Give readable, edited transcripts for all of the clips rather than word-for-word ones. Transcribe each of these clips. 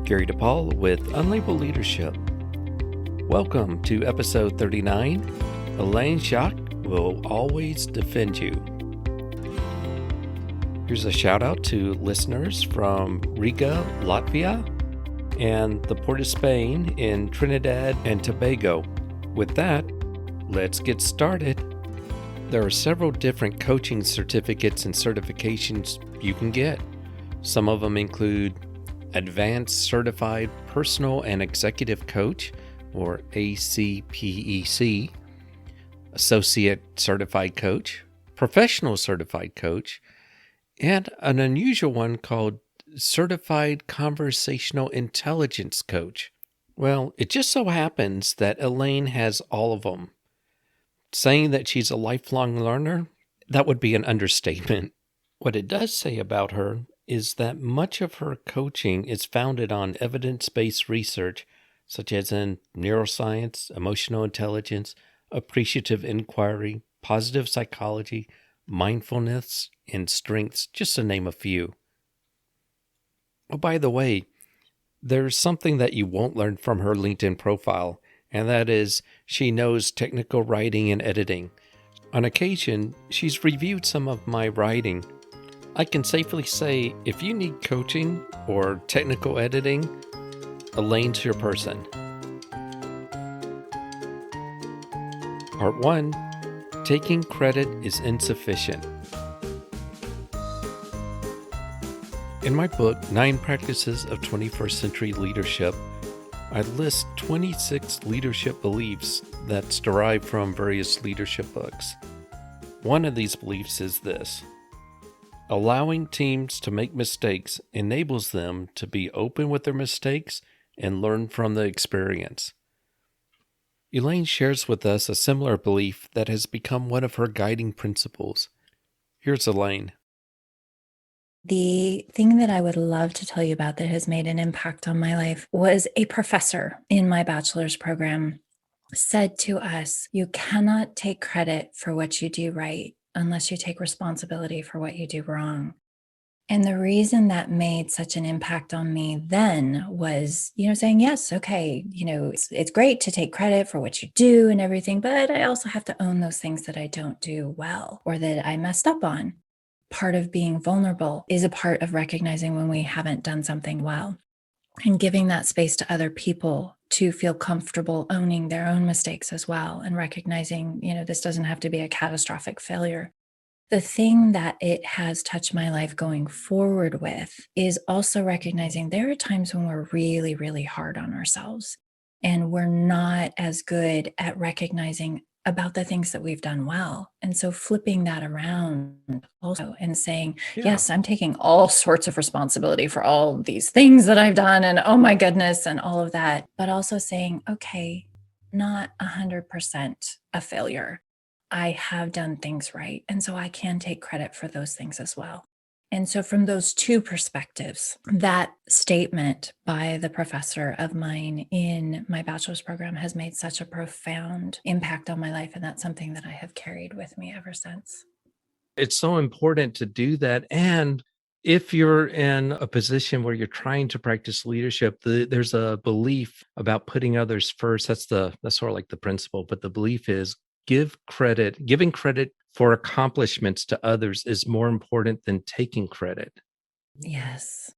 Gary DePaul with Unlabeled Leadership. Welcome to episode 39. Elaine Jacques will always defend you. Here's a shout out to listeners from Riga, Latvia, and the Port of Spain in Trinidad and Tobago. With that, let's get started. There are several different coaching certificates and certifications you can get. Some of them include Advanced Certified Personal and Executive Coach, or ACPEC, Associate Certified Coach, Professional Certified Coach, and an unusual one called Certified Conversational Intelligence Coach. Well, it just so happens that Elaine has all of them. Saying that she's a lifelong learner, that would be an understatement. What it does say about her is that much of her coaching is founded on evidence-based research, such as in neuroscience, emotional intelligence, appreciative inquiry, positive psychology, mindfulness, and strengths, just to name a few. Oh, by the way, there's something that you won't learn from her LinkedIn profile, and that is she knows technical writing and editing. On occasion, she's reviewed some of my writing. I can safely say if you need coaching or technical editing, Elaine's your person. Part 1. Taking credit is insufficient. In my book, 9 Practices of 21st Century Leadership, I list 26 leadership beliefs that's derived from various leadership books. One of these beliefs is this: allowing teams to make mistakes enables them to be open with their mistakes and learn from the experience. Elaine shares with us a similar belief that has become one of her guiding principles. Here's Elaine. The thing that I would love to tell you about that has made an impact on my life was a professor in my bachelor's program said to us, you cannot take credit for what you do right unless you take responsibility for what you do wrong. And the reason that made such an impact on me then was, saying, yes, okay, it's great to take credit for what you do and everything, but I also have to own those things that I don't do well or that I messed up on. Part of being vulnerable is a part of recognizing when we haven't done something well and giving that space to other people to feel comfortable owning their own mistakes as well and recognizing, this doesn't have to be a catastrophic failure. The thing that it has touched my life going forward with is also recognizing there are times when we're really, really hard on ourselves and we're not as good at recognizing about the things that we've done well. And so flipping that around also and saying, yes, I'm taking all sorts of responsibility for all these things that I've done and oh my goodness and all of that, but also saying, okay, not 100% a failure. I have done things right. And so I can take credit for those things as well. And so from those two perspectives, that statement by the professor of mine in my bachelor's program has made such a profound impact on my life. And that's something that I have carried with me ever since. It's so important to do that. And if you're in a position where you're trying to practice leadership, there's a belief about putting others first. That's sort of like the principle, but the belief is giving credit for accomplishments to others is more important than taking credit. Yes,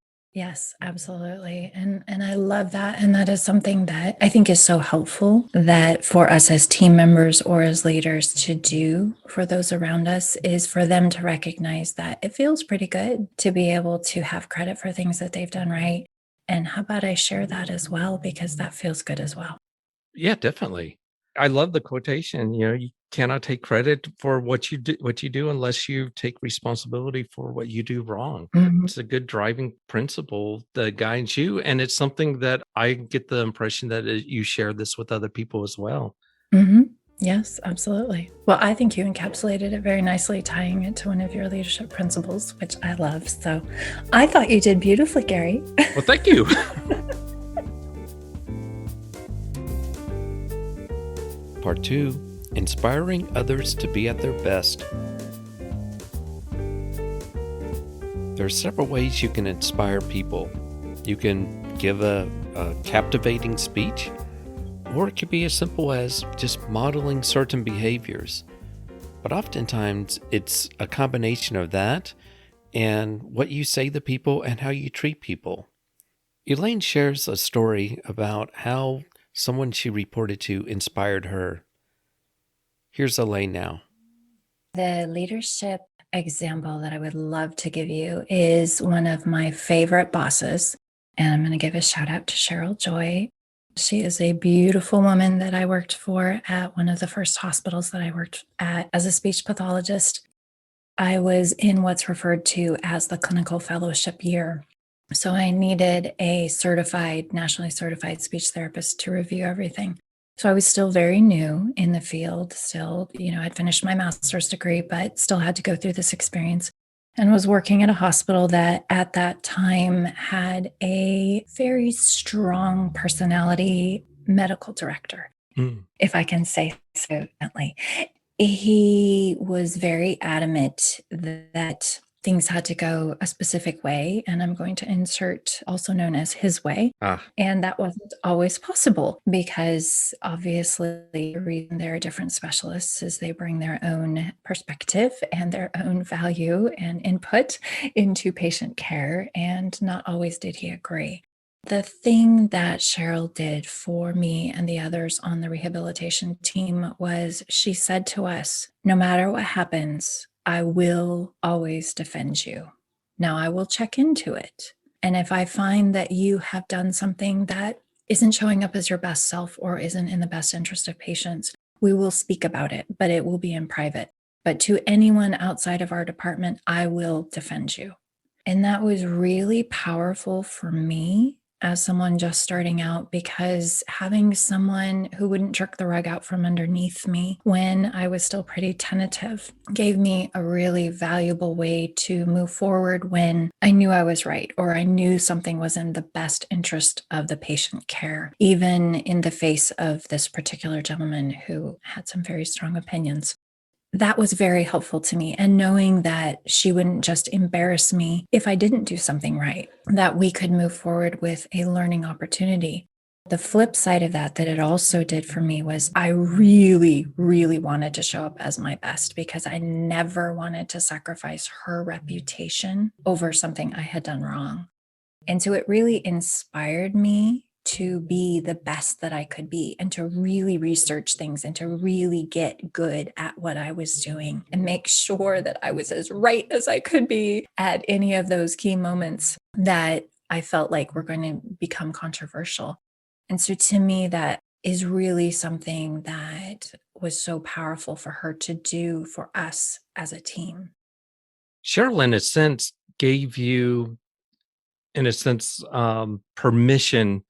absolutely. And I love that. And that is something that I think is so helpful that for us as team members or as leaders to do for those around us is for them to recognize that it feels pretty good to be able to have credit for things that they've done right. And how about I share that as well, because that feels good as well. Yeah, definitely. I love the quotation, you cannot take credit for what you do unless you take responsibility for what you do wrong. Mm-hmm. It's a good driving principle that guides you. And it's something that I get the impression that you share this with other people as well. Mm-hmm. Yes, absolutely. Well, I think you encapsulated it very nicely, tying it to one of your leadership principles, which I love. So I thought you did beautifully, Gary. Well, thank you. Part 2. Inspiring others to be at their best. There are several ways you can inspire people. You can give a captivating speech, or it could be as simple as just modeling certain behaviors. But oftentimes it's a combination of that and what you say to people and how you treat people. Elaine shares a story about how someone she reported to inspired her. Here's Elaine now. The leadership example that I would love to give you is one of my favorite bosses. And I'm going to give a shout out to Cheryl Joy. She is a beautiful woman that I worked for at one of the first hospitals that I worked at as a speech pathologist. I was in what's referred to as the clinical fellowship year. So I needed a nationally certified speech therapist to review everything. So I was still very new in the field, still, I'd finished my master's degree, but still had to go through this experience and was working at a hospital that at that time had a very strong personality medical director, if I can say so gently. He was very adamant that things had to go a specific way, and I'm going to insert also known as his way. And that wasn't always possible because obviously the reason there are different specialists is they bring their own perspective and their own value and input into patient care, and not always did he agree. The thing that Cheryl did for me and the others on the rehabilitation team was she said to us, no matter what happens, I will always defend you. Now I will check into it. And if I find that you have done something that isn't showing up as your best self or isn't in the best interest of patients, we will speak about it, but it will be in private. But to anyone outside of our department, I will defend you. And that was really powerful for me as someone just starting out, because having someone who wouldn't jerk the rug out from underneath me when I was still pretty tentative gave me a really valuable way to move forward when I knew I was right, or I knew something was in the best interest of the patient care, even in the face of this particular gentleman who had some very strong opinions. That was very helpful to me. And knowing that she wouldn't just embarrass me if I didn't do something right, that we could move forward with a learning opportunity. The flip side of that it also did for me was I really, really wanted to show up as my best because I never wanted to sacrifice her reputation over something I had done wrong. And so it really inspired me to be the best that I could be and to really research things and to really get good at what I was doing and make sure that I was as right as I could be at any of those key moments that I felt like were going to become controversial. And so to me, that is really something that was so powerful for her to do for us as a team. Cheryl, in a sense, gave you, permission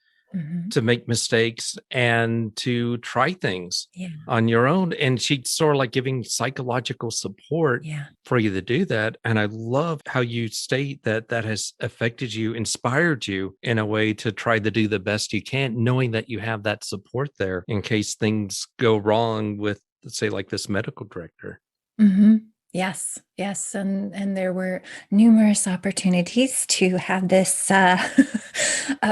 to make mistakes and to try things on your own. And she's sort of like giving psychological support for you to do that. And I love how you state that has affected you, inspired you in a way to try to do the best you can, knowing that you have that support there in case things go wrong with, let's say, like this medical director. Yes. And there were numerous opportunities to have this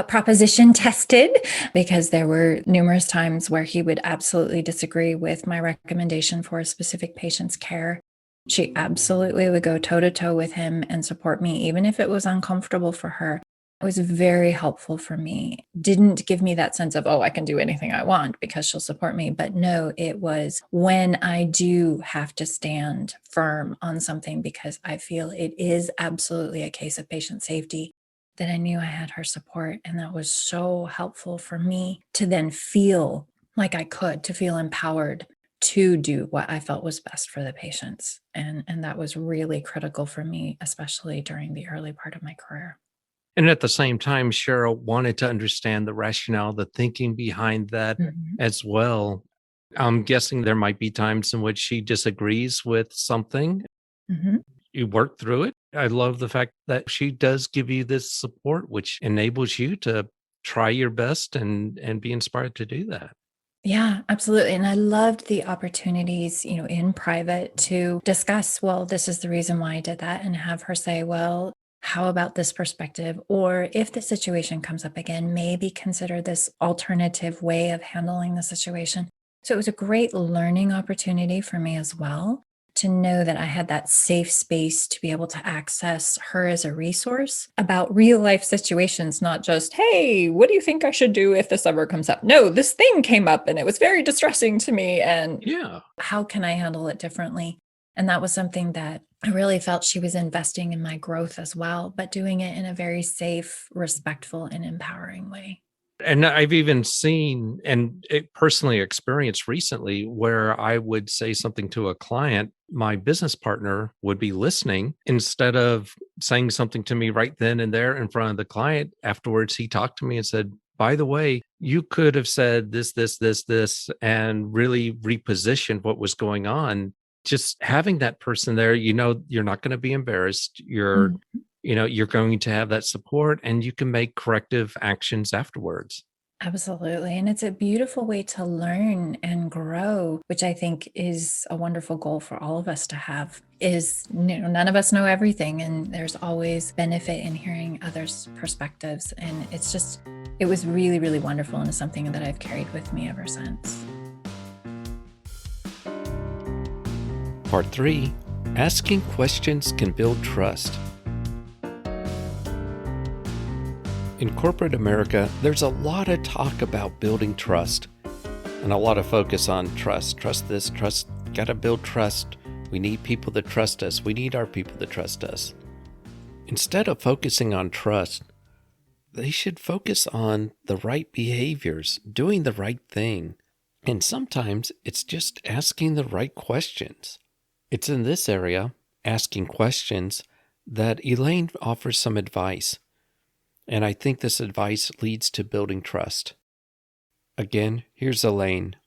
proposition tested, because there were numerous times where he would absolutely disagree with my recommendation for a specific patient's care. She absolutely would go toe to toe with him and support me, even if it was uncomfortable for her. It was very helpful for me. Didn't give me that sense of, oh, I can do anything I want because she'll support me. But no, it was when I do have to stand firm on something because I feel it is absolutely a case of patient safety, that I knew I had her support. And that was so helpful for me to then feel like to feel empowered to do what I felt was best for the patients. And that was really critical for me, especially during the early part of my career. And at the same time, Cheryl wanted to understand the rationale, the thinking behind that as well. I'm guessing there might be times in which she disagrees with something. You work through it. I love the fact that she does give you this support, which enables you to try your best and be inspired to do that. Yeah, absolutely. And I loved the opportunities, in private to discuss, well, this is the reason why I did that, and have her say, well, How about this perspective? Or if the situation comes up again, maybe consider this alternative way of handling the situation. So it was a great learning opportunity for me as well, to know that I had that safe space to be able to access her as a resource about real life situations, not just, hey, what do you think I should do if this ever comes up? No, this thing came up and it was very distressing to me. And Yeah. how can I handle it differently? And that was something that I really felt she was investing in my growth as well, but doing it in a very safe, respectful, and empowering way. And I've even seen and personally experienced recently where I would say something to a client, my business partner would be listening instead of saying something to me right then and there in front of the client. Afterwards, he talked to me and said, by the way, you could have said this, and really repositioned what was going on. Just having that person there, you're not going to be embarrassed. Mm. You're going to have that support and you can make corrective actions afterwards. Absolutely. And it's a beautiful way to learn and grow, which I think is a wonderful goal for all of us to have. None of us know everything, and there's always benefit in hearing others' perspectives. And it was really, really wonderful, and it's something that I've carried with me ever since. Part 3, asking questions can build trust. In corporate America, there's a lot of talk about building trust and a lot of focus on trust. Trust this, gotta build trust. We need people that trust us. We need our people that trust us. Instead of focusing on trust, they should focus on the right behaviors, doing the right thing. And sometimes it's just asking the right questions. It's in this area, asking questions, that Elaine offers some advice. And I think this advice leads to building trust. Again, here's Elaine.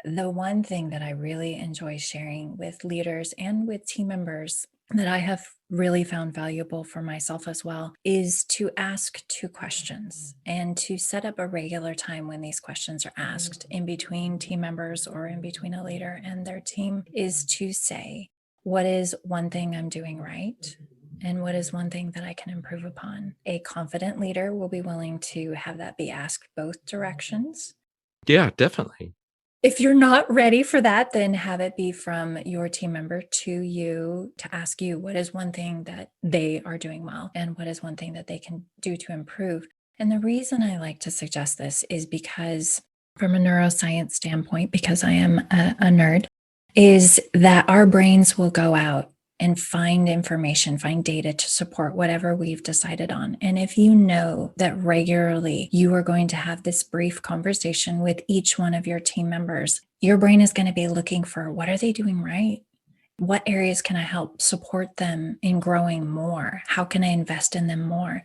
The one thing that I really enjoy sharing with leaders and with team members that I have really found valuable for myself as well is to ask 2 questions and to set up a regular time when these questions are asked in between team members or in between a leader and their team, is to say, what is one thing I'm doing right? And what is one thing that I can improve upon? A confident leader will be willing to have that be asked both directions. Yeah, definitely. If you're not ready for that, then have it be from your team member to you to ask you what is one thing that they are doing well and what is one thing that they can do to improve. And the reason I like to suggest this is because, from a neuroscience standpoint, because I am a nerd, is that our brains will go out and find information, find data to support whatever we've decided on. And if you know that regularly you are going to have this brief conversation with each one of your team members, your brain is going to be looking for, what are they doing right? What areas can I help support them in growing more? How can I invest in them more?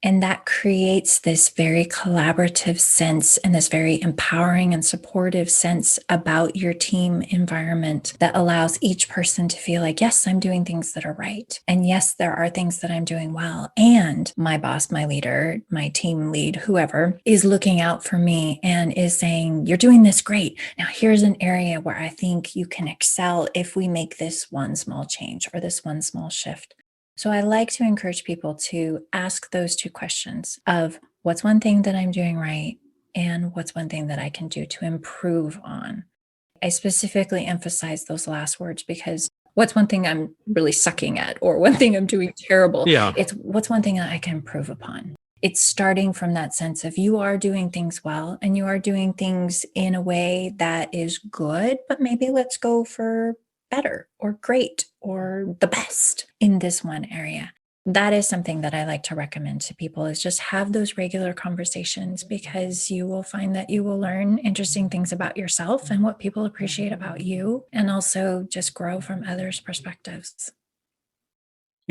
And that creates this very collaborative sense and this very empowering and supportive sense about your team environment that allows each person to feel like, yes, I'm doing things that are right. And yes, there are things that I'm doing well. And my boss, my leader, my team lead, whoever is looking out for me and is saying, you're doing this great. Now, here's an area where I think you can excel if we make this one small change or this one small shift. So I like to encourage people to ask those 2 questions of, what's one thing that I'm doing right and what's one thing that I can do to improve on. I specifically emphasize those last words because what's one thing I'm really sucking at or one thing I'm doing terrible? Yeah. It's what's one thing that I can improve upon. It's starting from that sense of, you are doing things well and you are doing things in a way that is good, but maybe let's go for better or great or the best in this one area. That is something that I like to recommend to people, is just have those regular conversations, because you will find that you will learn interesting things about yourself and what people appreciate about you, and also just grow from others' perspectives.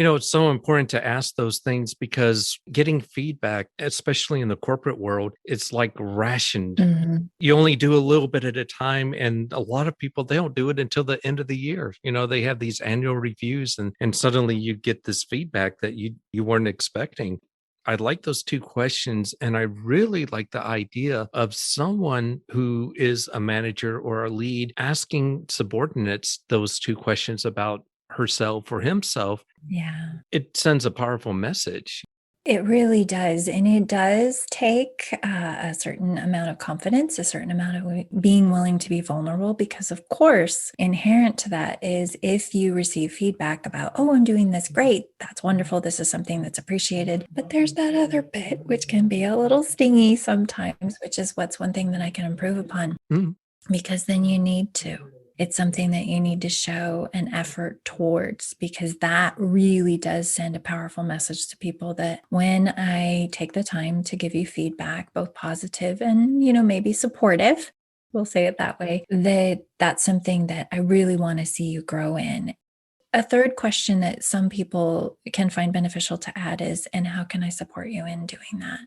It's so important to ask those things because getting feedback, especially in the corporate world, it's like rationed. Mhm. You only do a little bit at a time. And a lot of people, they don't do it until the end of the year. They have these annual reviews and suddenly you get this feedback that you weren't expecting. I like those 2 questions. And I really like the idea of someone who is a manager or a lead asking subordinates those 2 questions about herself or himself, Yeah. it sends a powerful message. It really does. And it does take a certain amount of confidence, a certain amount of being willing to be vulnerable, because, of course, inherent to that is if you receive feedback about, oh, I'm doing this great, that's wonderful, this is something that's appreciated. But there's that other bit, which can be a little stingy sometimes, which is what's one thing that I can improve upon, because then you need to. It's something that you need to show an effort towards, because that really does send a powerful message to people that when I take the time to give you feedback, both positive and, maybe supportive, we'll say it that way, that's something that I really want to see you grow in. A third question that some people can find beneficial to add is, and how can I support you in doing that?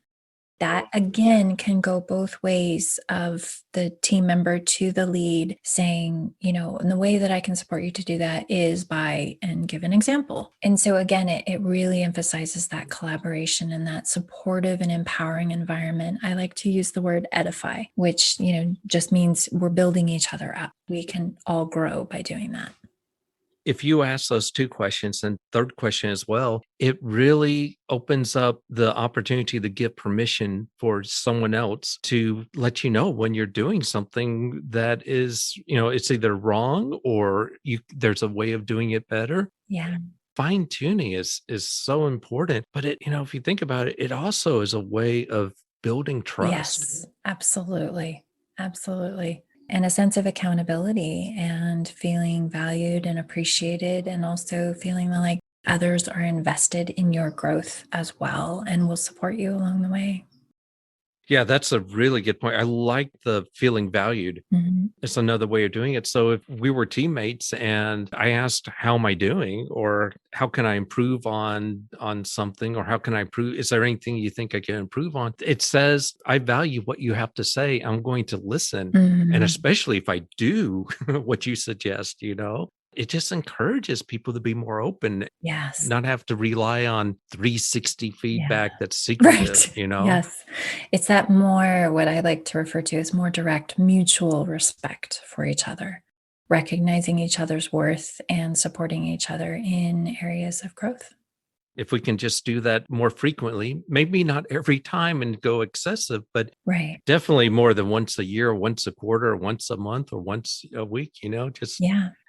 That again can go both ways, of the team member to the lead saying, and the way that I can support you to do that is by, and give an example. And so again, it really emphasizes that collaboration and that supportive and empowering environment. I like to use the word edify, which, just means we're building each other up. We can all grow by doing that. If you ask those two questions, and third question as well, it really opens up the opportunity to give permission for someone else to let you know when you're doing something that is, it's either wrong or there's a way of doing it better. Yeah. Fine tuning is so important, but if you think about it, it also is a way of building trust. Yes, absolutely. Absolutely. And a sense of accountability and feeling valued and appreciated, and also feeling like others are invested in your growth as well and will support you along the way. Yeah, that's a really good point. I like the feeling valued. It's another way of doing it. So if we were teammates and I asked, how am I doing? Or how can I improve on something? Or how can I improve? Is there anything you think I can improve on? It says, I value what you have to say. I'm going to listen. And especially if I do what you suggest, it just encourages people to be more open. Yes. Not have to rely on 360 feedback that's secretive, Right. Yes. It's that more, what I like to refer to as more direct mutual respect for each other, recognizing each other's worth and supporting each other in areas of growth. If we can just do that more frequently, maybe not every time and go excessive, but Right. definitely more than once a year, once a quarter, once a month, or once a week,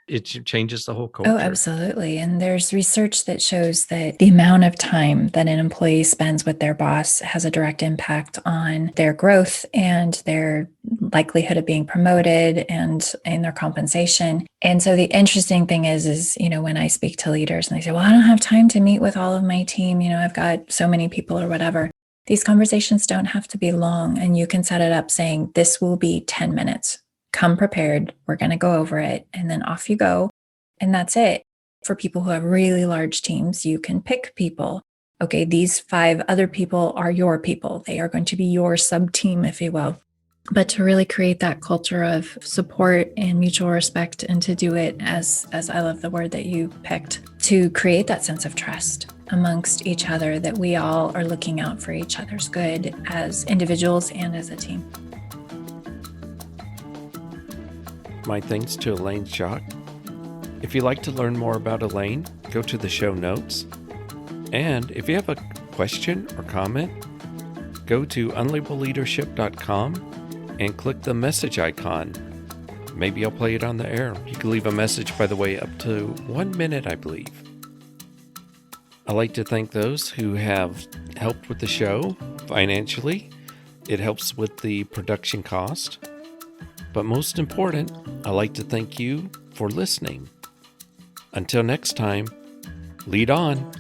it changes the whole culture. Oh, absolutely. And there's research that shows that the amount of time that an employee spends with their boss has a direct impact on their growth and their likelihood of being promoted and their compensation. And so the interesting thing is, when I speak to leaders and they say, well, I don't have time to meet with all of my team, I've got so many people or whatever. These conversations don't have to be long, and you can set it up saying, this will be 10 minutes. Come prepared. We're going to go over it, and then off you go. And that's it. For people who have really large teams, you can pick people. Okay, these 5 other people are your people. They are going to be your sub-team, if you will. But to really create that culture of support and mutual respect, and to do it, as I love the word that you picked, to create that sense of trust amongst each other, that we all are looking out for each other's good as individuals and as a team. My thanks to Elaine Jacques. If you'd like to learn more about Elaine, go to the show notes. And if you have a question or comment, go to unlabelleadership.com and click the message icon. Maybe I'll play it on the air. You can leave a message, by the way, up to 1 minute, I believe. I'd like to thank those who have helped with the show financially. It helps with the production cost. But most important, I'd like to thank you for listening. Until next time, lead on.